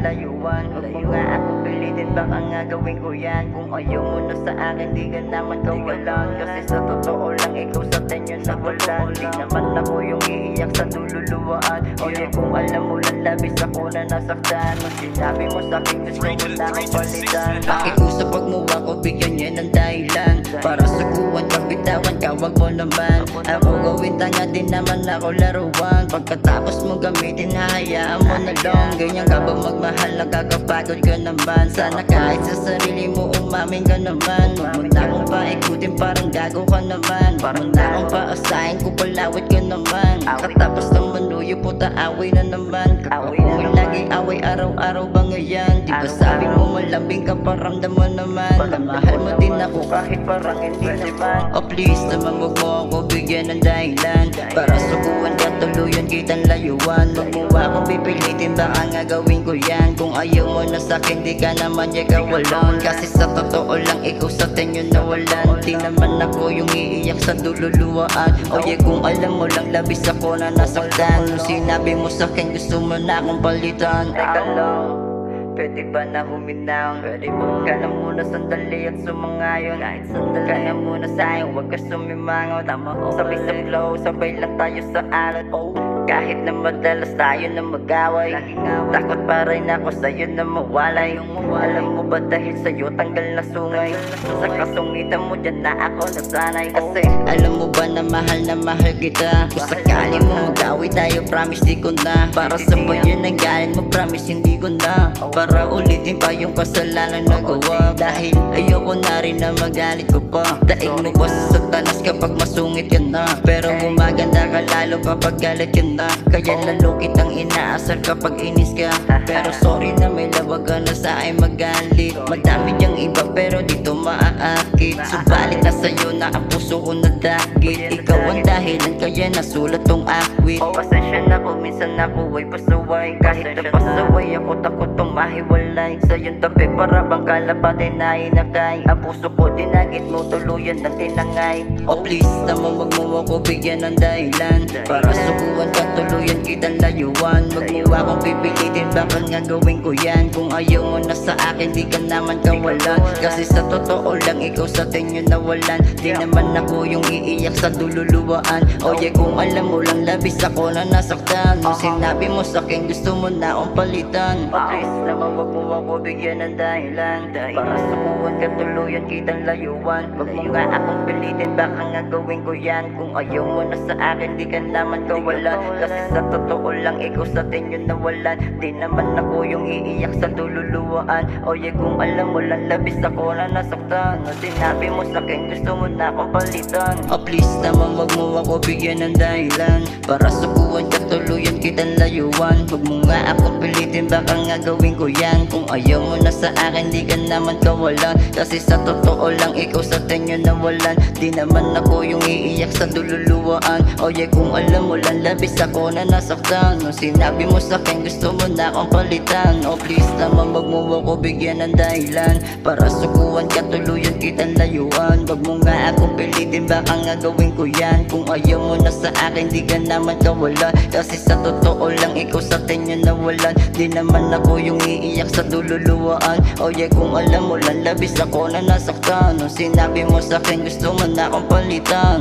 layuan. Huwag mo nga ako pilitin, baka nga gawin ko yan. Kung ayaw mo na sa akin, di ka naman kawalan. Kasi sa totoo lang, ikaw sa tenyo na wala. Di naman ako yung iiyak sa nululuwaan. O di kung alam mo lang, labis ako na nasaktan. Nung sinabi mo sa'kin, gusto mo na akong palitan. Pakiusap, wag mo ako bigyan niya ng dahilan para suguan ka, bitawan ka, wag mo naman ako gawin, tanga din naman ako laruan. Pagkatapos mo gamitin, hahayaan mo na lang. Ganyan ka ba magmahal, nakakapagod ka naman. Sana kahit sa sarili mo umamin ka naman. Huwag mo na akong paikutin, parang gago ka naman. Parang na akong paasahin ko, palawit ka naman. Katapos ng manuyo, puta away na naman. Kapag mo lagi away, araw-araw ba ngayon? Di ba sabi mo malambing ka, paramdam mo naman na mahal mo din ako kahit parang hindi naman. Oh please naman, wag mo ako bigyan ng dahilan para sukuan ka, tuluyan kitang layuan. Wag mo ako pipilitin, baka nga gawin ko yan. Kung ayaw mo na sa'kin, di ka naman niya kawalan. Kasi sa totoo lang, ikaw sa tenyo nawalan. Di naman ako yung iiyak sa dululuwaan. O yeah, kung alam mo lang, labis ako na nasaktan. Nung sinabi mo sa'kin, gusto mo na akong palitan. Teka lang, pwede ba na huminaw? Pwede ba ka na muna sandali at sumangayon? Kahit sandali ka na muna sa'yo, huwag ka sumimangaw. Tama ko, sabay sa flow, sabay lang tayo sa alat. Kahit na madalas tayo na mag-away, takot pa rin ako sa'yo na mawalay. Alam mo ba dahil sa'yo tanggal na sungay? Sa kasungitan mo dyan na ako nasanay. Kasi alam mo ba na mahal kita? Kung sakali mo mag-away tayo, promise di ko na. Para sa bayan ng galit mo, promise hindi ko na. Para ulitin pa yung kasalanan na gawa. Dahil ayoko na rin na magalit ko pa. Daig mo ba sa satanas kapag masungit ka na? Pero gumaganda ka lalo kapag galit ka na. Kaya lalo kitang inaasar kapag inis ka. Pero sorry na may lawag ka na sa akin magalit. Madami diyang iba pero dito maaakit. Subalit na sa'yo na ang puso ko nadakit. Ikaw ang dahilan kaya nasulat tong akwit. Pasensya na ko, minsan ako ay pasaway. Kahit na pasaway ako, takot tong mahiwalay. Sa iyong tabi para bang kalapatin na inakay. Ang puso ko dinagit mo, tuluyan ng tinangay. Oh please naman, wag mo ako bigyan ng dahilan para sukuan ka, tuluyan kitang layuan. Wag mo akong pipilitin, baka nga gawin ko yan. Kung ayaw mo na sa akin, di ka naman kawalan. Kasi sa totoo lang, ikaw sa tenyo nawalan. Di naman ako yung iiyak sa dululuwaan. O yeah, kung alam mo lang, labis ako na nasaktan. Nung sinabi mo sa'kin, gusto mo na akong palitan. Please naman, wag mo ako bigyan ng dahilan para sukuan ka, tuluyan kitang layuan. Wag mo nga akong pilitin, baka nga gawin ko yan. Kung ayaw mo na sa akin, di ka naman kawalan. Kasi sa totoo lang, ikaw sa tenyo nawalan. Di naman ako yung iiyak sa dululuwaan. O yeah, kung alam mo lang, labis ako na nasaktan. Nung sinabi mo sa'kin, gusto mo na akong palitan. Oh please naman, wag mo ako bigyan ng dahilan para sukuan ka, tuluyan kitang layuan. Wag mo nga akong pilitin, baka nga gawin ko yan. Kung ayaw mo na sa akin, di ka naman kawalan. Kasi sa totoo lang, ikaw sa tenyo nawalan. Di naman ako yung iiyak sa dululuwaan. O yeah, kung alam mo lang, labis ako na nasaktan. Nung sinabi mo sa'kin, gusto mo na akong palitan. Oh please naman, wag mo ako bigyan ng dahilan para sukuan ka, tuluyan kitang layuan. Wag mo nga akong pilitin, baka nga gawin ko yan. Kung ayaw mo na sa akin, di ka naman kawalan. Kasi sa totoo lang, ikaw sa tenyo nawalan. Di naman ako yung iiyak sa dululuwaan. O yeah, kung alam mo lang, labis ako na nasaktan. Nung sinabi mo sa'kin, gusto mo na akong palitan.